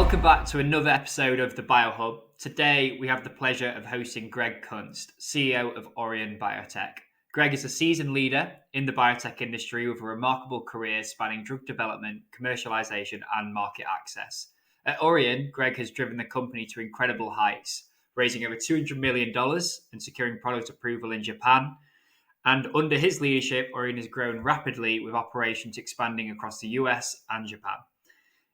Welcome back to another episode of the BioHub. Today, we have the pleasure of hosting Greg Kunst, CEO of Aurion Biotech. Greg is a seasoned leader in the biotech industry with a remarkable career spanning drug development, commercialization, and market access. At Aurion, Greg has driven the company to incredible heights, raising over $200 million and securing product approval in Japan. And under his leadership, Aurion has grown rapidly with operations expanding across the US and Japan.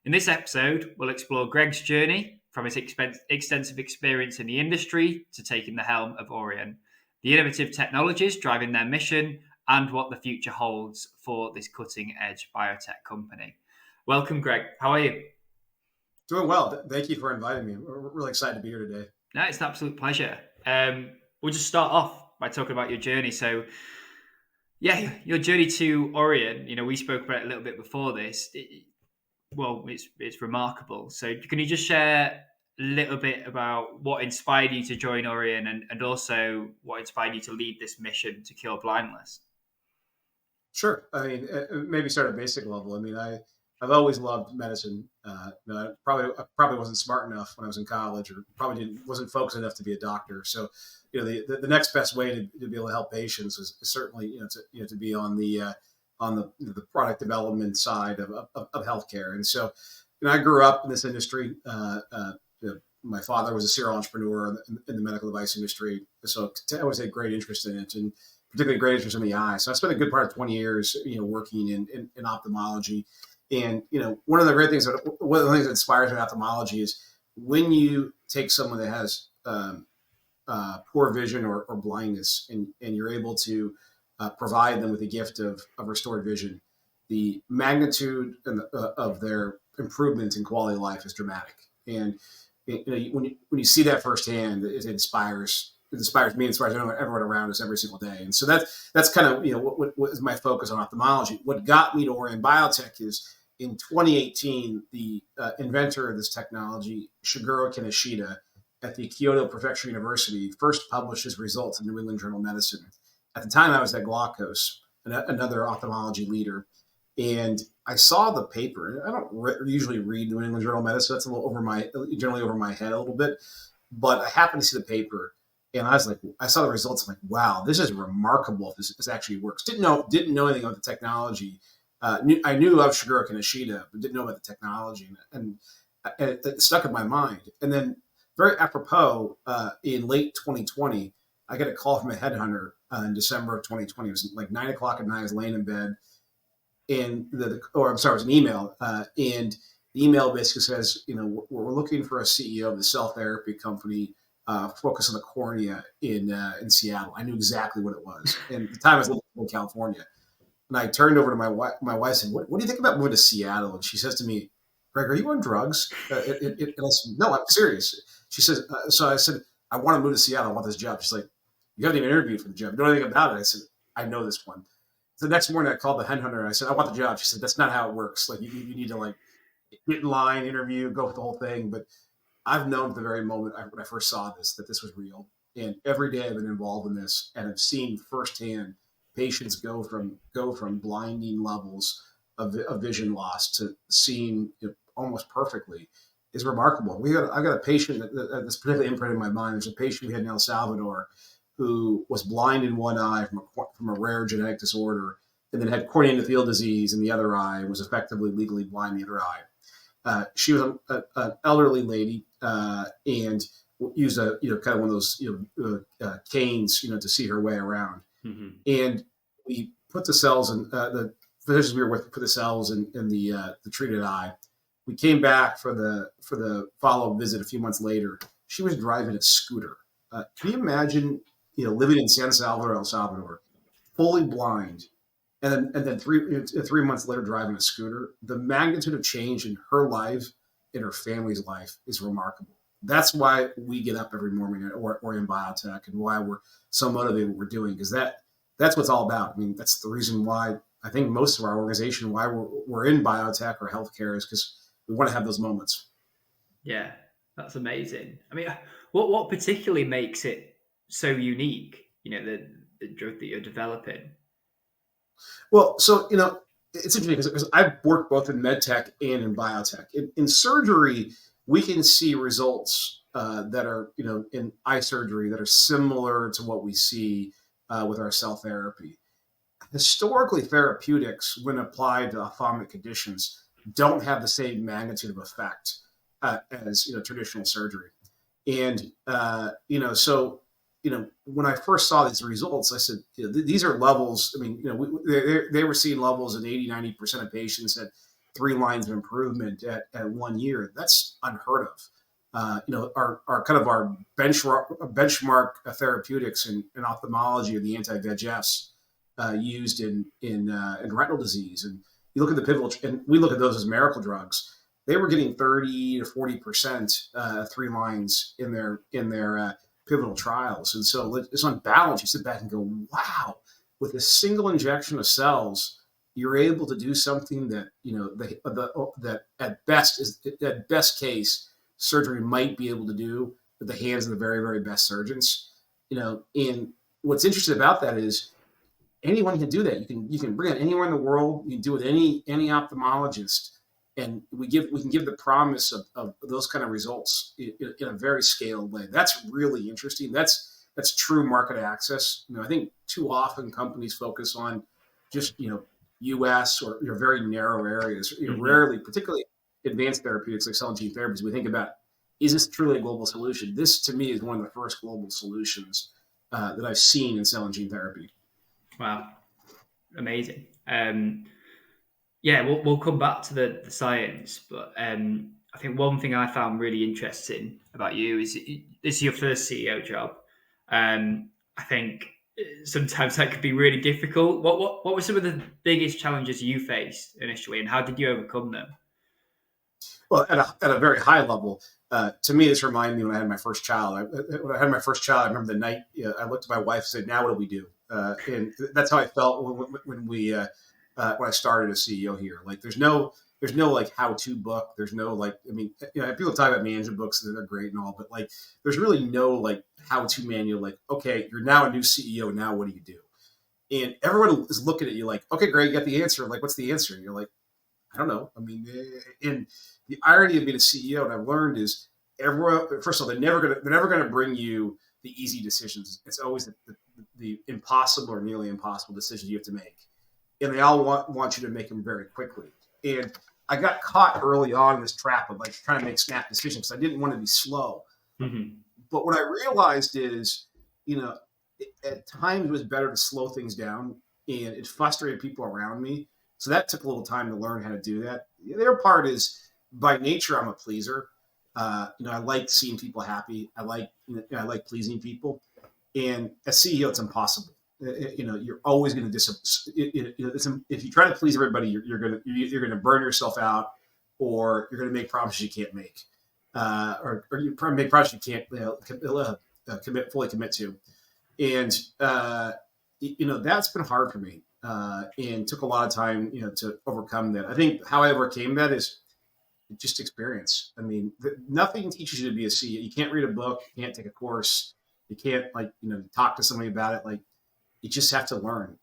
In this episode, we'll explore Greg's journey from his extensive experience in the industry to taking the helm of Aurion, the innovative technologies driving their mission, and what the future holds for this cutting-edge biotech company. Welcome, Greg. How are you? Doing well. Thank you for inviting me. We're really excited to be here today. No, it's an absolute pleasure. We'll just start off by talking about your journey. So, your journey to Aurion, we spoke about it a little bit before this. It's remarkable. So can you just share a little bit about what inspired you to join Aurion and also what inspired you to lead this mission to cure blindness? Sure. I mean, maybe start at basic level. I mean, I've always loved medicine. I probably wasn't smart enough when I was in college, or wasn't focused enough to be a doctor. So, the next best way to be able to help patients is certainly to be on the product development side of healthcare. And so, I grew up in this industry. My father was a serial entrepreneur in the medical device industry. So I always had great interest in it, and particularly great interest in the eye. So I spent a good part of 20 years, working in ophthalmology. And, one of the things that inspires me in ophthalmology is when you take someone that has poor vision or blindness, and you're able to provide them with the gift of restored vision, the magnitude of their improvement in quality of life is dramatic. And when you see that firsthand, it inspires me, inspires everyone around us every single day. And so that's kind of what is my focus on ophthalmology. What got me to Aurion Biotech is in 2018, the inventor of this technology, Shigeru Kaneshita, at the Kyoto Prefecture University, first published his results in New England Journal of Medicine. At the time, I was at Glaukos, another ophthalmology leader, and I saw the paper. I don't usually read New England Journal of Medicine. That's generally over my head a little bit, but I happened to see the paper, and I saw the results. I'm like, wow, this is remarkable if this actually works. Didn't know anything about the technology. I knew of Shigeru Kaneshita, but didn't know about the technology, and it stuck in my mind. And then, very apropos, in late 2020, I get a call from a headhunter in December of 2020. It was like 9 o'clock at night. I was laying in bed, and it was an email. And the email basically says, we're looking for a CEO of the cell therapy company focused on the cornea in Seattle. I knew exactly what it was. And at the time I was living in California. And I turned over to my wife and said, what do you think about moving to Seattle? And she says to me, Greg, are you on drugs? And I said, no, I'm serious. She says, so I said, I want to move to Seattle. I want this job. She's like, you haven't even interviewed for the job. You don't know anything about it. I said, I know this one. So the next morning I called the headhunter and I said, I want the job. She said, that's not how it works. Like you need to get in line, interview, go through the whole thing. But I've known at the very moment when I first saw this, that this was real. And every day I've been involved in this and I've seen firsthand patients go from blinding levels of vision loss to seeing almost perfectly is remarkable. I got a patient that's particularly imprinted in my mind. There's a patient we had in El Salvador who was blind in one eye from a rare genetic disorder, and then had corneal endothelial disease in the other eye and was effectively legally blind in the other eye. She was an elderly lady and used a kind of one of those canes to see her way around. Mm-hmm. And we put the cells in the physicians we were with put the cells in the treated eye. We came back for the follow-up visit a few months later. She was driving a scooter. Can you imagine, living in San Salvador, El Salvador, fully blind, and then 3 months later driving a scooter? The magnitude of change in her life, in her family's life, is remarkable. That's why we get up every morning at Aurion Biotech, and why we're so motivated what we're doing, because that's what it's all about. I mean, that's the reason why I think most of our organization, why we're in biotech or healthcare, is because we want to have those moments. Yeah, that's amazing. I mean, what particularly makes it so unique, the drug that you're developing? Well, so, it's interesting because I've worked both in medtech and in biotech. In surgery, we can see results that are, in eye surgery that are similar to what we see with our cell therapy. Historically, therapeutics, when applied to ophthalmic conditions, don't have the same magnitude of effect as traditional surgery. And when I first saw these results, I said, these are levels. I mean, they were seeing levels in 80-90% of patients at 3 lines of improvement at 1 year. That's unheard of. Our kind of our benchmark therapeutics in ophthalmology are the anti-VEGFs used in retinal disease. And you look at the pivotal, and we look at those as miracle drugs. They were getting 30 to 40% 3 lines in their pivotal trials. And so it's on balance. You sit back and go, wow, with a single injection of cells, you're able to do something that, that at best case surgery might be able to do with the hands of the very, very best surgeons. And what's interesting about that is anyone can do that. You can bring it anywhere in the world. You can do it with any ophthalmologist. And we can give the promise of those kind of results in a very scaled way. That's really interesting. That's true market access. I think too often companies focus on just U.S. or very narrow areas. Rarely, particularly advanced therapeutics like cell and gene therapies, we think about, is this truly a global solution? This to me is one of the first global solutions that I've seen in cell and gene therapy. Wow, amazing. Yeah, we'll come back to the science, but I think one thing I found really interesting about you is this is your first CEO job. I think sometimes that could be really difficult. What were some of the biggest challenges you faced initially, and how did you overcome them? Well, at a very high level, to me, this reminded me when I had my first child. When I had my first child, I remember the night I looked at my wife and said, "Now what do we do?" And that's how I felt when I started as CEO here. Like there's no like how-to book. There's no like, I mean, people talk about management books, they're great and all, but like there's really no like how-to manual. Like, okay, you're now a new CEO. Now what do you do? And everyone is looking at you like, okay, Greg, you got the answer. Like, what's the answer? And you're like, I don't know. I mean, and the irony of being a CEO, and I've learned is everyone. First of all, they're never gonna bring you the easy decisions. It's always the impossible or nearly impossible decisions you have to make, and they all want you to make them very quickly. And I got caught early on in this trap of like trying to make snap decisions because I didn't want to be slow. Mm-hmm. But what I realized is, at times it was better to slow things down, and it frustrated people around me. So that took a little time to learn how to do that. The other part is, by nature, I'm a pleaser. I like seeing people happy. I like pleasing people. And as CEO, it's impossible. You're always going to if you try to please everybody, you're going to burn yourself out, or you're going to make promises you can't make, or you probably make promises you can't fully commit to. And that's been hard for me, and took a lot of time to overcome that. I think how I overcame that is just experience. I mean, nothing teaches you to be a CEO. You can't read a book, you can't take a course, you can't talk to somebody about it. Like, you just have to learn.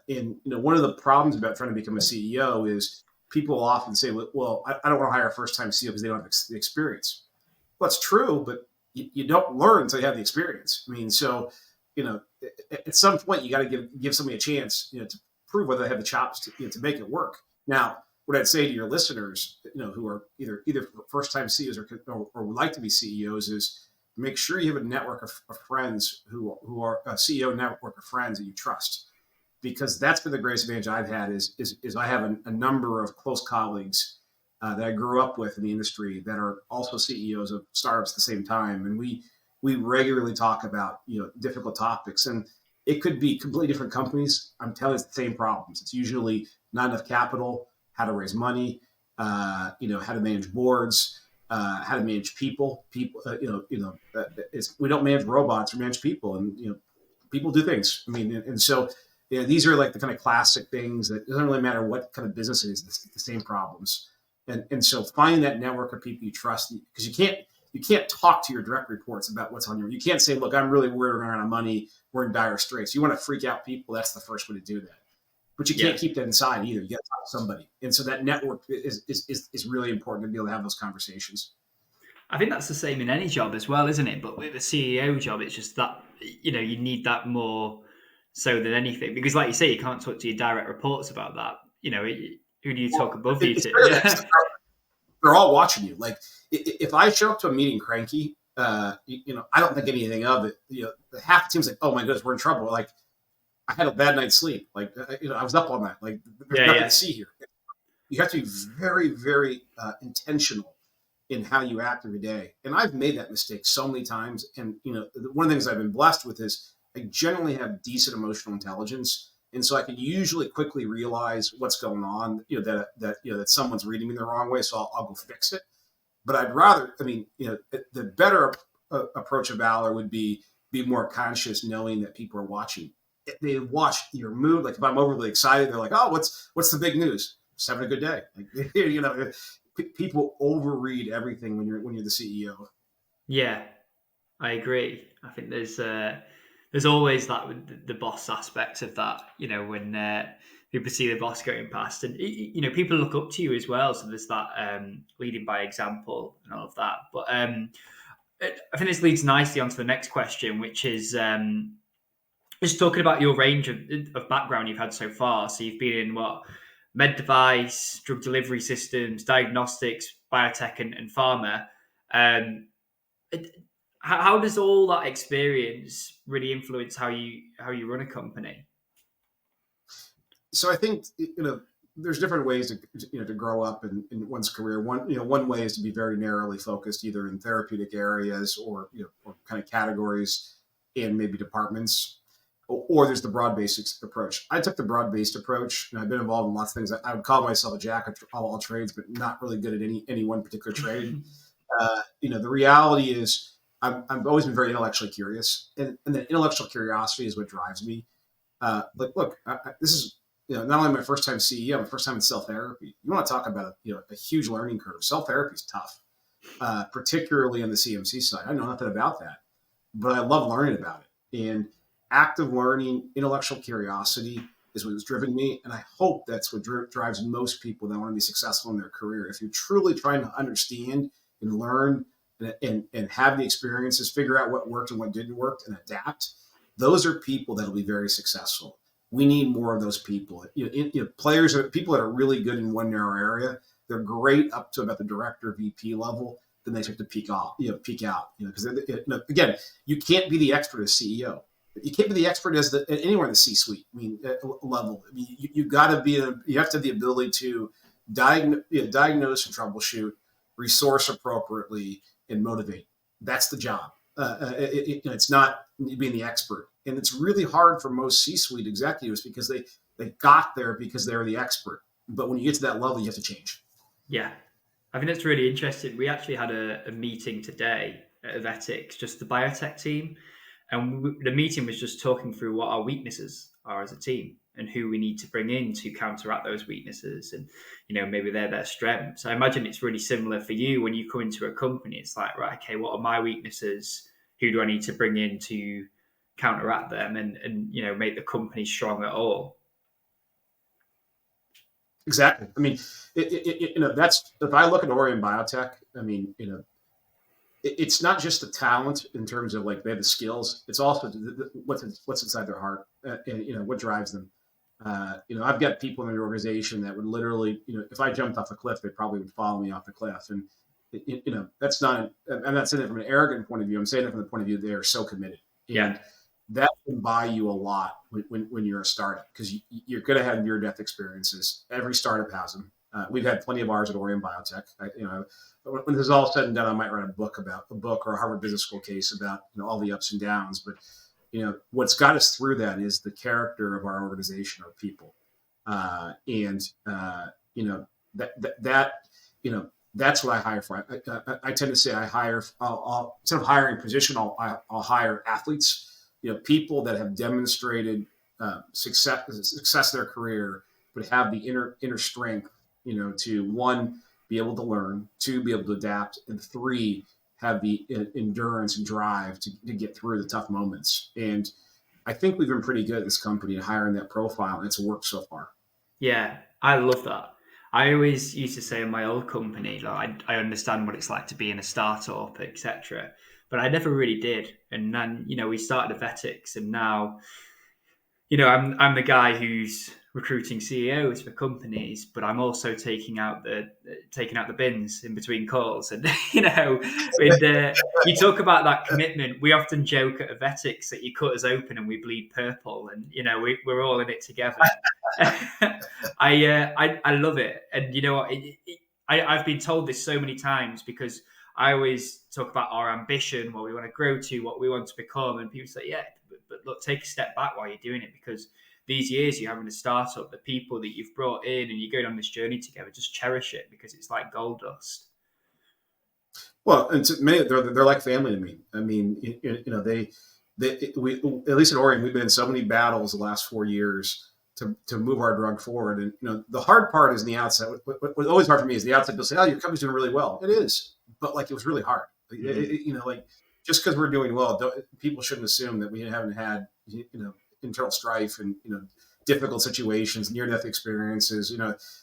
And one of the problems about trying to become a CEO is people often say, well, I don't want to hire a first-time CEO because they don't have the experience. Well, that's true, but you don't learn until you have the experience. I mean, so, at some point you got to give somebody a chance, to prove whether they have the chops to make it work. Now, what I'd say to your listeners, who are either first-time CEOs or would like to be CEOs, is make sure you have a network of friends who are a CEO network of friends that you trust, because that's been the greatest advantage I've had is I have a number of close colleagues that I grew up with in the industry that are also CEOs of startups at the same time, and we regularly talk about difficult topics, and it could be completely different companies. I'm telling you, it's the same problems. It's usually not enough capital, how to raise money, how to manage boards, how to manage people. We don't manage robots, we manage people, and people do things. I mean, and so these are like the kind of classic things that it doesn't really matter what kind of business it is. It's the same problems, and so finding that network of people you trust, because you can't talk to your direct reports about what's on you can't say, look, I'm really worried we're out of money, we're in dire straits. You want to freak out people, that's the first way to do that. But you can't keep that inside either. You got to talk to somebody. And so that network is really important to be able to have those conversations. I think that's the same in any job as well, isn't it? But with a CEO job, it's just that you need that more so than anything because, like you say, you can't talk to your direct reports about that. Who do you talk Well, above you it's to? better that Yeah, they're all watching you. Like if I show up to a meeting cranky, I don't think anything of it. Half the team's like, "Oh my goodness, we're in trouble." Like I had a bad night's sleep. Like I was up all night. Like there's nothing to yeah, see here. You have to be very, very intentional in how you act every day. And I've made that mistake so many times. And one of the things I've been blessed with is I generally have decent emotional intelligence, and so I can usually quickly realize what's going on. That someone's reading me the wrong way, so I'll go fix it. But I'd rather, the better approach of valor would be more conscious, knowing that people are watching. They watch your mood. Like if I'm overly excited, they're like, "Oh, what's the big news? Just having a good day." Like, people overread everything when you're the CEO. yeah. I agree. I think there's always that with the boss aspect of that. When people see the boss going past, and people look up to you as well. So there's that leading by example and all of that. But I think this leads nicely onto the next question, which is just talking about your range of background you've had so far. So you've been in what med device, drug delivery systems, diagnostics, biotech, and pharma. Um, how does all that experience really influence how you run a company? So I think there's different ways to grow up in one's career. One way is to be very narrowly focused, either in therapeutic areas or kind of categories and maybe departments. Or there's the broad-based approach. I took the broad-based approach, and I've been involved in lots of things. I would call myself a jack of all trades, but not really good at any one particular trade. The reality is I've always been very intellectually curious, and the intellectual curiosity is what drives me. Look, this is not only my first time CEO, my first time in cell therapy. You want to talk about a huge learning curve? Cell therapy is tough, particularly on the CMC side. I know nothing about that, but I love learning about it. And active learning, intellectual curiosity is what has driven me, and I hope that's what drives most people that want to be successful in their career. If you're truly trying to understand and learn and have the experiences, figure out what worked and what didn't work, and adapt, those are people that'll be very successful. We need more of those people. Players, people that are really good in one narrow area. They're great up to about the director, VP level. Then they start to peak out. Because again, you can't be the expert as CEO. You can't be the expert as anywhere in the C-suite. Level. You got to be. You have to have the ability to diagnose and troubleshoot, resource appropriately, and motivate. That's the job. It's not being the expert, and it's really hard for most C-suite executives because they got there because they're the expert. But when you get to that level, you have to change. Yeah, I think that's really interesting. We actually had a meeting today at Avetix, just the biotech team, and the meeting was just talking through what our weaknesses are as a team and who we need to bring in to counteract those weaknesses, and maybe they're their strengths. I imagine it's really similar for you when you come into a company. It's like, right, okay, what are my weaknesses? Who do I need to bring in to counteract them and make the company strong at all? Exactly. I mean, that's if I look at Aurion Biotech. I mean, it's not just the talent in terms of like they have the skills. It's also what's inside their heart, and what drives them. I've got people in the organization that would literally, if I jumped off a cliff, they probably would follow me off the cliff. And that's not. I'm not saying it from an arrogant point of view. I'm saying it from the point of view they are so committed, Yeah, and that can buy you a lot when you're a startup because you're going to have near-death experiences. Every startup has them. We've had plenty of ours at Aurion Biotech. When this is all said and done, I might write a book or a Harvard Business School case about all the ups and downs. But what's got us through that is the character of our organization, our people, and that's what I hire for. I tend to say I hire. I'll instead of hiring position, I'll hire athletes. People that have demonstrated success in their career, but have the inner strength. To one, be able to learn, two, be able to adapt, and three, have the endurance and drive to get through the tough moments. And I think we've been pretty good at this company at hiring that profile, and it's worked so far. yeah, I love that. I always used to say in my old company, like I understand what it's like to be in a startup, etc. But I never really did. And then, we started Avetix, and now, I'm the guy who's recruiting CEOs for companies, but I'm also taking out the bins in between calls. And when you talk about that commitment, we often joke at Avetix that you cut us open and we bleed purple, and we're all in it together. I love it, and you know what? I've been told this so many times because I always talk about our ambition, what we want to grow to, what we want to become, and people say, "Yeah, but look, take a step back while you're doing it, because these years you're having a startup, the people that you've brought in, and you're going on this journey together, just cherish it because it's like gold dust." Well, and to me, they're like family to me. I mean, we at least at Aurion, we've been in so many battles the last 4 years to move our drug forward. And the hard part is in the outset. What's always hard for me is the outset. They'll say, "Oh, your company's doing really well." It is, but like it was really hard. Mm-hmm. Like just because we're doing well, people shouldn't assume that we haven't had internal strife and difficult situations, near-death experiences.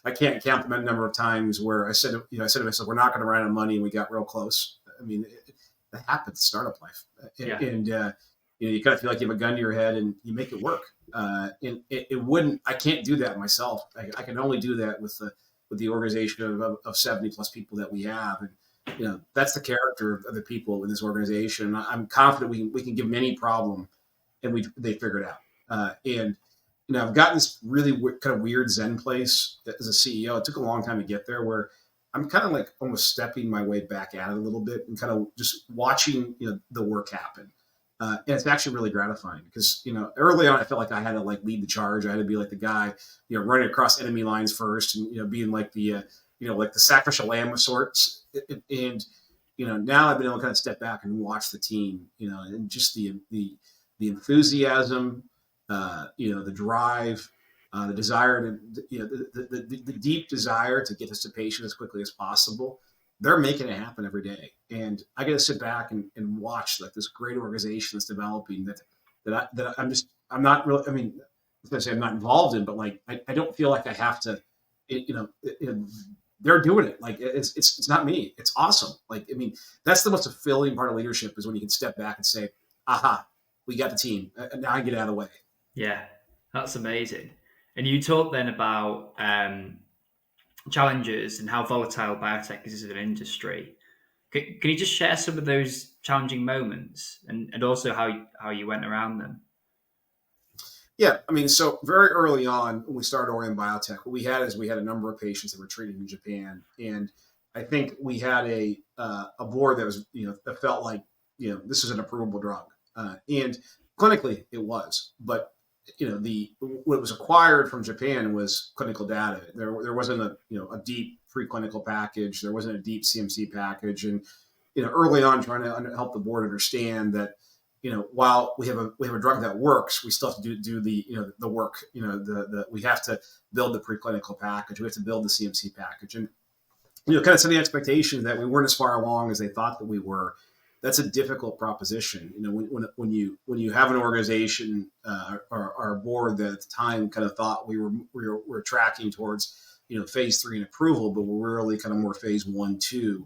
I can't count the number of times where I said to myself, "We're not going to run out of money," and we got real close. I mean, it happens, startup life, Yeah. and you kind of feel like you have a gun to your head and you make it work. And it wouldn't. I can't do that myself. I can only do that with the organization of 70 plus people that we have, and that's the character of the people in this organization. I'm confident we can give them any problem, and they figure it out. And I've gotten this really kind of weird Zen place as a CEO. It took a long time to get there, where I'm kind of like almost stepping my way back at it a little bit and kind of just watching the work happen. And it's actually really gratifying because early on I felt like I had to like lead the charge. I had to be like the guy running across enemy lines first, and being like the like the sacrificial lamb of sorts. And now I've been able to kind of step back and watch the team, and just the enthusiasm, the drive, the desire to, the deep desire to get this to patient as quickly as possible. They're making it happen every day. And I get to sit back and watch like this great organization that's developing I'm not really, I mean, I was going to say I'm not involved in, but like, I don't feel like I have to, they're doing it. Like it's not me. It's awesome. Like, I mean, that's the most fulfilling part of leadership is when you can step back and say, aha, we got the team. Now I get out of the way. Yeah, that's amazing. And you talked then about challenges and how volatile biotech is as an industry. Can you just share some of those challenging moments and also how you went around them? Yeah, I mean, so very early on when we started Aurion Biotech, what we had is we had a number of patients that were treated in Japan, and I think we had a board that was that felt like this is an approvable drug, and clinically it was, but what was acquired from Japan was clinical data. There wasn't a deep preclinical package. There wasn't a deep CMC package, and early on trying to help the board understand that while we have a drug that works, we still have to do the work. We have to build the preclinical package. We have to build the CMC package, and kind of setting the expectation that we weren't as far along as they thought that we were. That's a difficult proposition. When you have an organization or a board that at the time kind of thought we were tracking towards phase 3 and approval, but we're really kind of more phase 1, 2.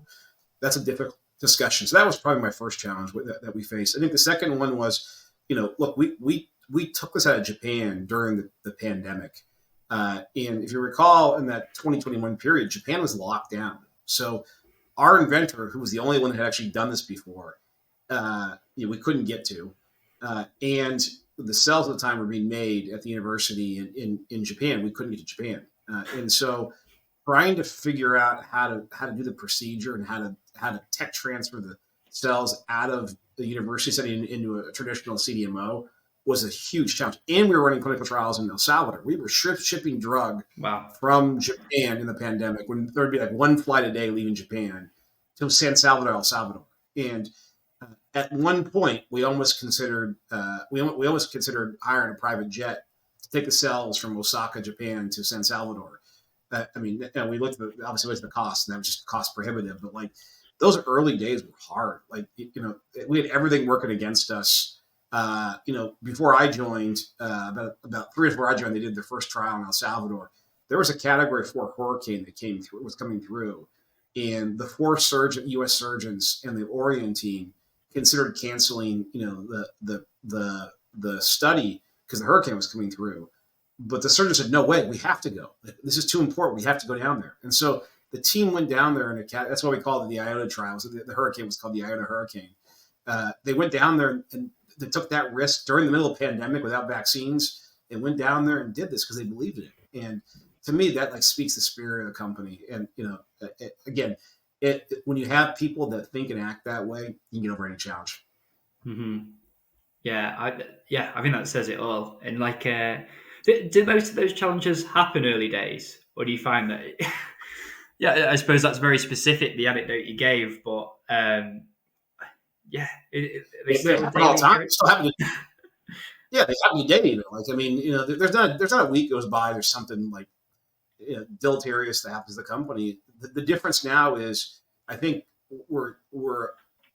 That's a difficult discussion. So that was probably my first challenge that we faced. I think the second one was, look, we took this out of Japan during the pandemic. And if you recall, in that 2021 period, Japan was locked down. So our inventor, who was the only one that had actually done this before, we couldn't get to. And the cells at the time were being made at the university in Japan. We couldn't get to Japan. And so trying to figure out how to do the procedure and how to tech transfer the cells out of the university setting into a traditional CDMO was a huge challenge. And we were running clinical trials in El Salvador. We were shipping drug from Japan in the pandemic when there would be like one flight a day leaving Japan to San Salvador, El Salvador. And at one point, we almost considered hiring a private jet to take the cells from Osaka, Japan, to San Salvador. We looked at the cost, and that was just cost prohibitive. But like those early days were hard. Like we had everything working against us. Before I joined, about 3 or 4 I joined, they did their first trial in El Salvador. there was a Category 4 hurricane that was coming through, and the 4 U.S. surgeons and the Aurion team considered canceling, the study because the hurricane was coming through. But the surgeon said, "No way, we have to go. This is too important. We have to go down there." And so the team went down there, and that's why we call it the Iota trials. The hurricane was called the Iota hurricane. They went down there and they took that risk during the middle of the pandemic without vaccines, and went down there and did this because they believed in it. And to me, that like speaks the spirit of the company. And again, when you have people that think and act that way, you can get over any challenge. Mm-hmm. Yeah, I think that says it all. And like, did most of those challenges happen early days, or do you find that? Yeah, I suppose that's very specific, the anecdote you gave, but yeah, they happen all the time. Still happen. Yeah, they happen daily. Like, I mean, there's not a week goes by there's something like deleterious that happens to the company. The difference now is, I think we're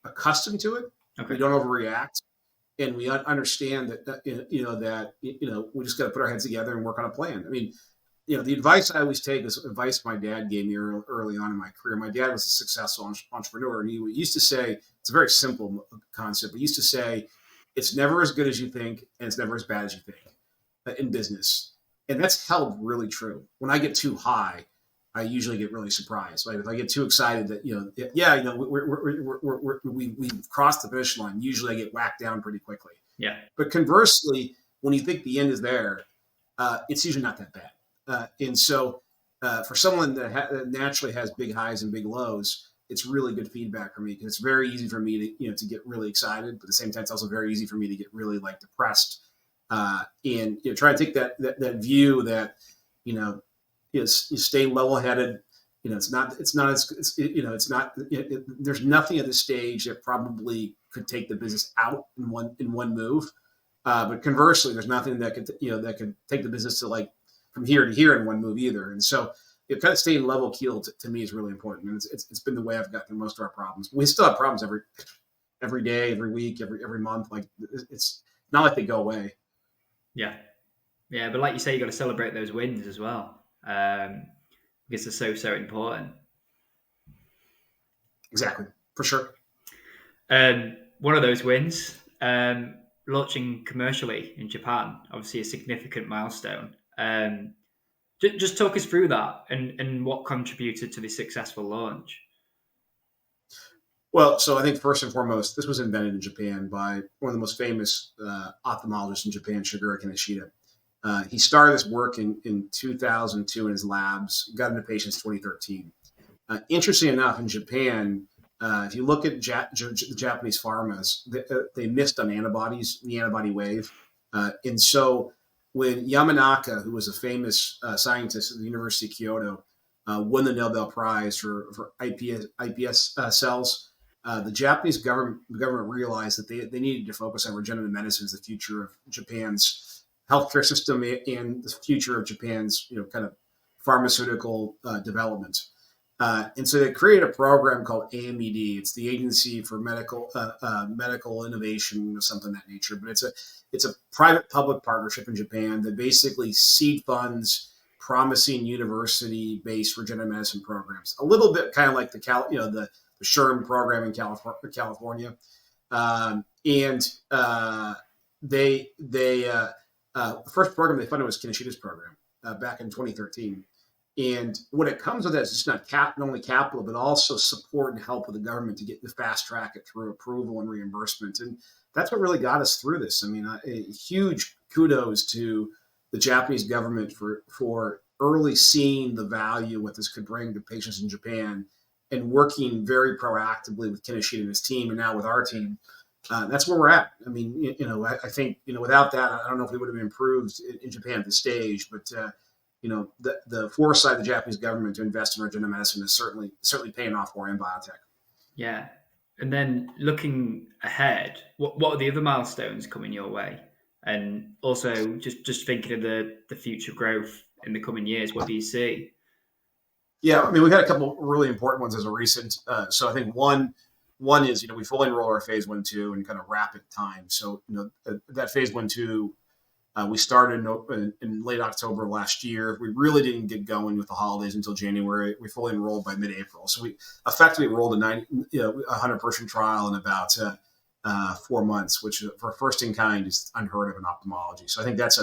accustomed to it. Okay. We don't overreact, and we understand that we just got to put our heads together and work on a plan. I mean, the advice I always take is advice my dad gave me early on in my career. My dad was a successful entrepreneur, and he used to say, it's a very simple concept, but he used to say, it's never as good as you think, and it's never as bad as you think in business. And that's held really true. When I get too high, I usually get really surprised. Like if I get too excited that, we've crossed the finish line, usually I get whacked down pretty quickly. Yeah. But conversely, when you think the end is there, it's usually not that bad. And so for someone that naturally has big highs and big lows, it's really good feedback for me, because it's very easy for me to get really excited, but at the same time, it's also very easy for me to get really like depressed. And try to take that view that you stay level-headed. There's nothing at this stage that probably could take the business out in one move. But conversely, there's nothing that could take the business to like from here to here in one move either. And so kind of staying level keeled to me is really important. And it's been the way I've gotten through most of our problems. We still have problems every day, every week, every month. Like it's not like they go away. Yeah. Yeah. But like you say, you got to celebrate those wins as well. Because they're so important. Exactly. For sure. One of those wins, launching commercially in Japan, obviously a significant milestone. Just talk us through that and what contributed to the successful launch. Well, so I think first and foremost, this was invented in Japan by one of the most famous ophthalmologists in Japan, Shigeru Kaneshita. He started this work in 2002 in his labs, got into patients 2013. Interesting enough, in Japan, if you look at the Japanese pharmas, they missed on antibodies, the antibody wave. And so when Yamanaka, who was a famous scientist at the University of Kyoto, won the Nobel Prize for iPS cells, the Japanese government realized that they needed to focus on regenerative medicine as the future of Japan's healthcare system and the future of Japan's kind of pharmaceutical development. And so they created a program called AMED. It's the Agency for Medical Innovation or something of that nature. But it's a private-public partnership in Japan that basically seed funds promising university-based regenerative medicine programs. A little bit kind of like the SHRM program in California. The first program they funded was Kaneshita's program back in 2013. And what it comes with is just not only capital, but also support and help with the government to get the fast track it through approval and reimbursement. And that's what really got us through this. I mean, a huge kudos to the Japanese government for early seeing the value what this could bring to patients in Japan and working very proactively with Kaneshita and his team, and now with our team. That's where we're at. I mean, I think, without that, I don't know if we would have improved in Japan at this stage, but, the foresight of the Japanese government to invest in regenerative medicine is certainly paying off for Aurion Biotech. Yeah. And then looking ahead, what are the other milestones coming your way? And also just thinking of the future growth in the coming years, what do you see? Yeah, I mean, we've had a couple really important ones as a recent. So I think one is, we fully enroll our phase 1/2 in kind of rapid time. So, that phase 1/2 We started in late October last year. We really didn't get going with the holidays until January. We fully enrolled by mid-April. So we effectively enrolled a 100-person trial in about 4 months, which for a first in kind is unheard of in ophthalmology. So I think that's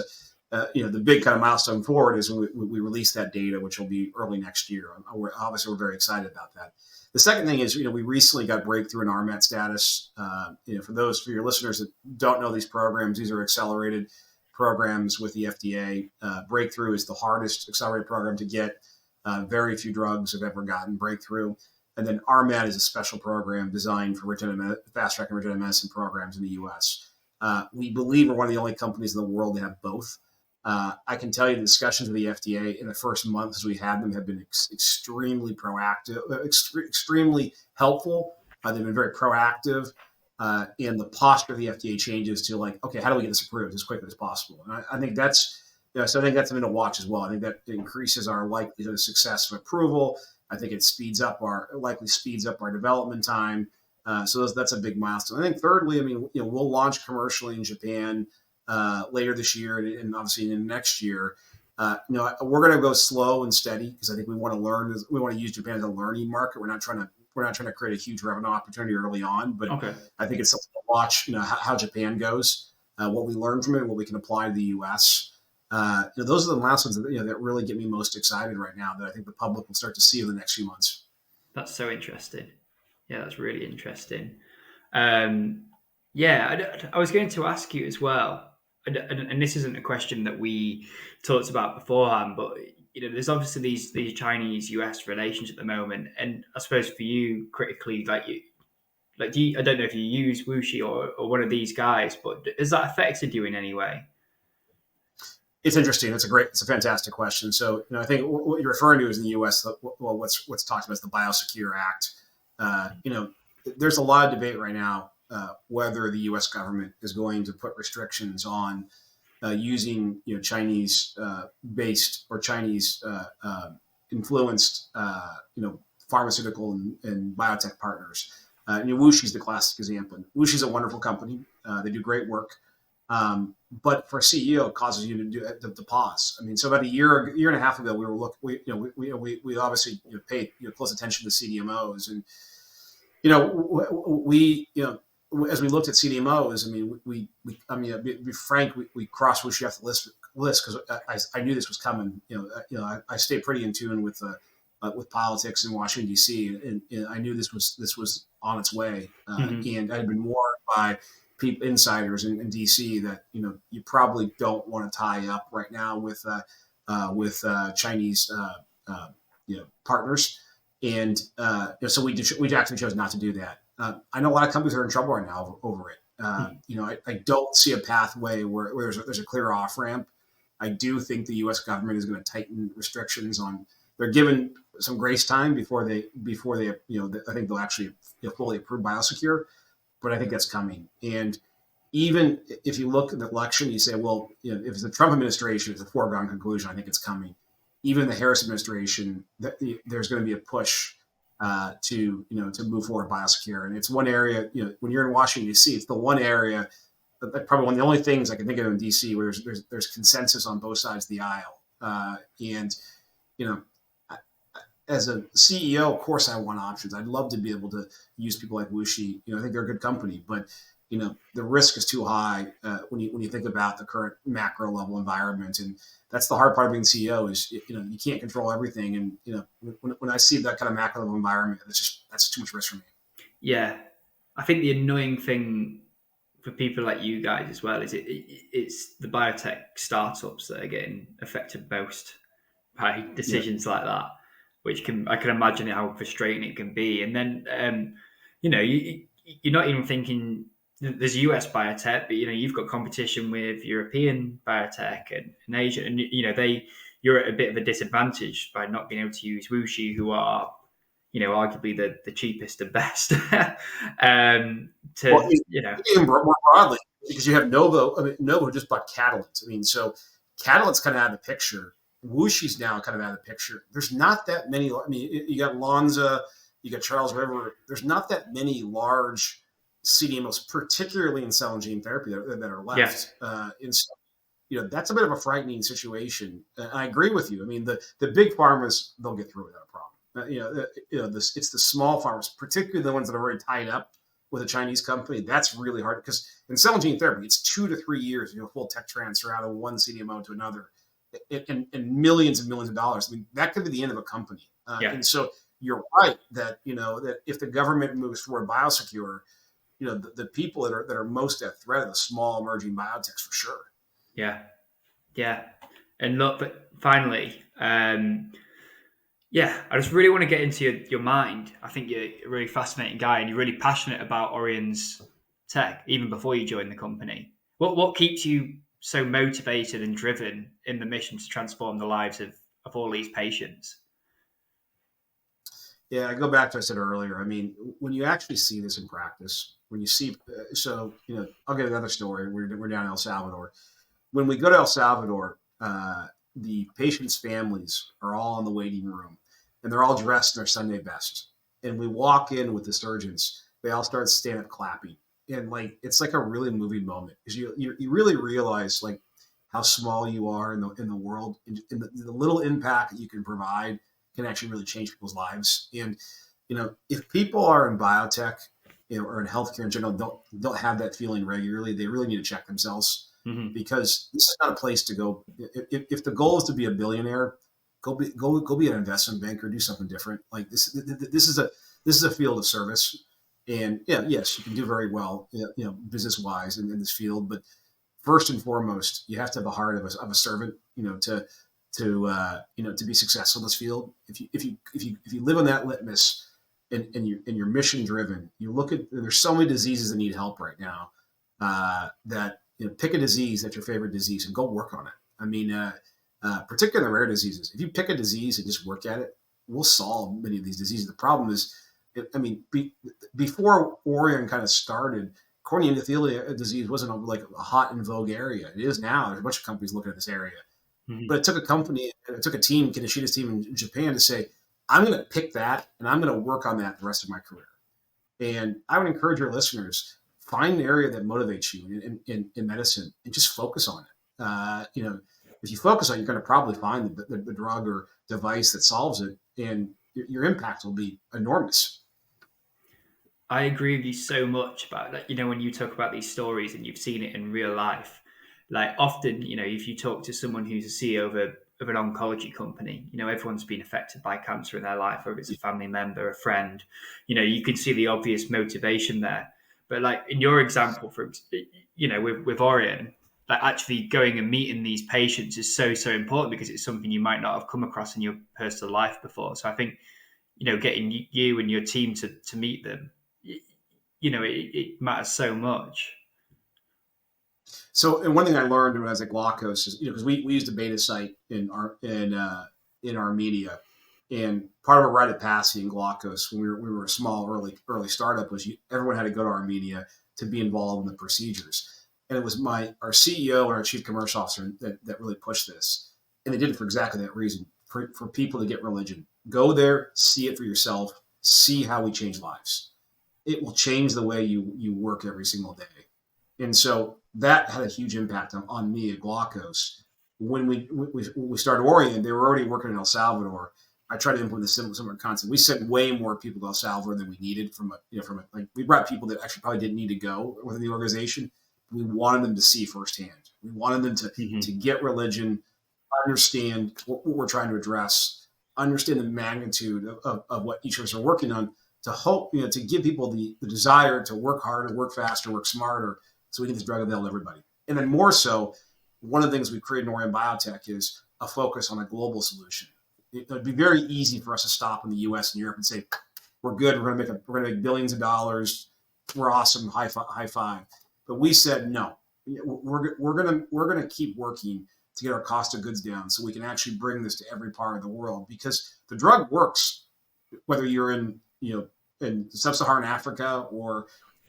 the big kind of milestone forward is when we release that data, which will be early next year. We're very excited about that. The second thing is, we recently got breakthrough in RMAT status. For your listeners that don't know these programs, these are accelerated programs with the FDA. Breakthrough is the hardest accelerated program to get. Very few drugs have ever gotten breakthrough. And then RMAT is a special program designed for fast track and regenerative medicine programs in the U.S. We believe we're one of the only companies in the world that have both. I can tell you the discussions with the FDA in the first month as we had them have been extremely proactive, extremely helpful. They've been very proactive. And the posture of the FDA changes to okay, how do we get this approved as quickly as possible? And I think that's, so I think that's something to watch as well. I think that increases our likelihood of success of approval. I think it likely speeds up our development time. So that's a big milestone. I think thirdly, we'll launch commercially in Japan later this year and obviously in next year. We're going to go slow and steady because I think we want to learn. We want to use Japan as a learning market. We're not trying to create a huge revenue opportunity early on, but okay. I think it's something to watch. How Japan goes, what we learn from it, what we can apply to the U.S. Those are the milestones that really get me most excited right now. That I think the public will start to see in the next few months. That's so interesting. Yeah, that's really interesting. I was going to ask you as well. And this isn't a question that we talked about beforehand, but there's obviously these Chinese-US relations at the moment, and I suppose for you critically, I don't know if you use Wuxi or one of these guys, but has that affected you in any way? It's interesting. It's a fantastic question. So I think what you're referring to is in the U.S. What's talked about is the BioSecure Act. There's a lot of debate right now whether the U.S. government is going to put restrictions on using Chinese based or Chinese influenced pharmaceutical and biotech partners. WuXi is the classic example. WuXi is a wonderful company. They do great work, but for a CEO, it causes you to pause. So about a year and a half ago, we obviously paid close attention to CDMOs, and as we looked at CDMOs, be frank, we crossed WuXi off the list because I knew this was coming. I stay pretty in tune with politics in Washington D.C. and I knew this was on its way. And I had been warned by insiders in D.C. that you probably don't want to tie up right now with Chinese partners, and so we actually chose not to do that. I know a lot of companies are in trouble right now over it. I don't see a pathway where there's a clear off ramp. I do think the U.S. government is going to tighten restrictions on. They're given some grace time before they I think they'll actually fully approve BioSecure, but I think that's coming. And even if you look at the election, you say, well, if it's the Trump administration, it's a foregone conclusion. I think it's coming. Even the Harris administration, there's going to be a push to move forward BioSecure, and it's one area. When you're in Washington D.C., it's the one area that probably one of the only things I can think of in D.C. where there's consensus on both sides of the aisle. As a CEO, of course, I want options. I'd love to be able to use people like WuXi. I think they're a good company, but the risk is too high when you think about the current macro level environment, and that's the hard part of being CEO is you can't control everything, and when I see that kind of macro level environment, that's too much risk for me. Yeah, I think the annoying thing for people like you guys as well is it's the biotech startups that are getting affected most by decisions like that, which I can imagine how frustrating it can be. And then you're not even thinking. There's US biotech, but you've got competition with European biotech and Asia, and you're at a bit of a disadvantage by not being able to use WuXi, who are arguably the cheapest and best. Even more broadly, because you have Novo. Novo just bought Catalent. So Catalent's kind of out of the picture. WuXi's now kind of out of the picture. There's not that many. You got Lonza, you got Charles River. There's not that many large CDMOs, particularly in cell and gene therapy, that are left. that's a bit of a frightening situation. I agree with you. I mean, the big farmers, they'll get through without a problem. It's the small farmers, particularly the ones that are very tied up with a Chinese company. That's really hard because in cell and gene therapy, it's 2 to 3 years, full tech transfer out of one CDMO to another, and millions and millions of dollars. I mean, that could be the end of a company. And so you're right that that if the government moves toward biosecure, the people that are most at threat are the small emerging biotechs for sure. Yeah. And look, but finally, I just really want to get into your mind. I think you're a really fascinating guy, and you're really passionate about Aurion's tech, even before you joined the company. What keeps you so motivated and driven in the mission to transform the lives of all these patients? Yeah, I go back to what I said earlier. I mean, when you actually see this in practice, when you see, I'll get another story. We're down in El Salvador. When we go to El Salvador, the patients' families are all in the waiting room, and they're all dressed in their Sunday best. And we walk in with the surgeons. They all start standing up clapping, and it's like a really moving moment because you really realize how small you are in the world, and the little impact that you can provide can actually really change people's lives. And if people are in biotech, or in healthcare in general, don't have that feeling regularly, they really need to check themselves. Mm-hmm. Because this is not a place to go. If the goal is to be a billionaire, go be an investment banker, do something different. Like this is a field of service, and yes, you can do very well, business wise in this field. But first and foremost, you have to have a heart of a servant, to be successful in this field. If you live on that litmus and you're mission driven, you look at, there's so many diseases that need help right now, that pick a disease that's your favorite disease and go work on it. I mean, particularly the rare diseases. If you pick a disease and just work at it, we'll solve many of these diseases. The problem is, before Aurion kind of started, corneal endothelial disease wasn't a hot and vogue area. It is now. There's a bunch of companies looking at this area. Mm-hmm. But it took a team, Kineshida's team in Japan, to say, I'm going to pick that and I'm going to work on that the rest of my career. And I would encourage your listeners, find an area that motivates you in medicine and just focus on it. If you focus on it, you're going to probably find the drug or device that solves it, and your impact will be enormous. I agree with you so much about that. When you talk about these stories and you've seen it in real life, often, if you talk to someone who's a CEO of an oncology company, everyone's been affected by cancer in their life, whether it's a family member, a friend, you can see the obvious motivation there. But in your example, with Aurion, actually going and meeting these patients is so, so important because it's something you might not have come across in your personal life before. So I think, getting you and your team to meet them, it matters so much. So, and one thing I learned when I was at Glaukos is, because we used a beta site in Armenia, and part of a rite of passage in Glaukos when we were a small early startup was everyone had to go to Armenia to be involved in the procedures, and it was our CEO and our chief commercial officer that really pushed this, and they did it for exactly that reason, for people to get religion, go there, see it for yourself, see how we change lives. It will change the way you work every single day. And so that had a huge impact on me at Glaukos. When we started Aurion, they were already working in El Salvador. I tried to implement a similar concept. We sent way more people to El Salvador than we needed we brought people that actually probably didn't need to go within the organization. We wanted them to see firsthand. We wanted them to get religion, understand what we're trying to address, understand the magnitude of what each of us are working on, to hope, to give people the desire to work harder, work faster, work smarter, so we get this drug available to everybody. And then more so, one of the things we've created in Aurion Biotech is a focus on a global solution. It would be very easy for us to stop in the U.S. and Europe and say, we're good, we're going to make billions of dollars, we're awesome, high five. But we said, no, we're going to keep working to get our cost of goods down so we can actually bring this to every part of the world, because the drug works whether you're in sub-Saharan Africa or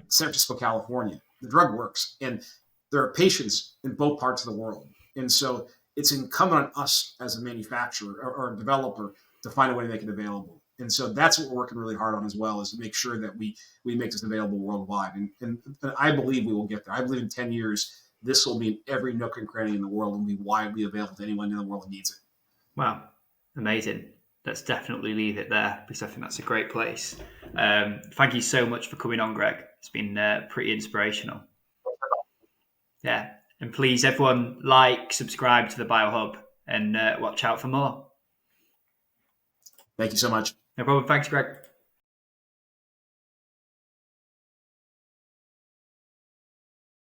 San Francisco, California. The drug works, and there are patients in both parts of the world. And so it's incumbent on us as a manufacturer or a developer to find a way to make it available. And so that's what we're working really hard on as well, is to make sure that we make this available worldwide. And I believe we will get there. I believe in 10 years, this will be in every nook and cranny in the world and be widely available to anyone in the world who needs it. Wow, amazing. Let's definitely leave it there because I think that's a great place. Thank you so much for coming on, Greg. It's been pretty inspirational. Yeah. And please, everyone, like, subscribe to the BioHub and watch out for more. Thank you so much. No problem. Thanks, Greg.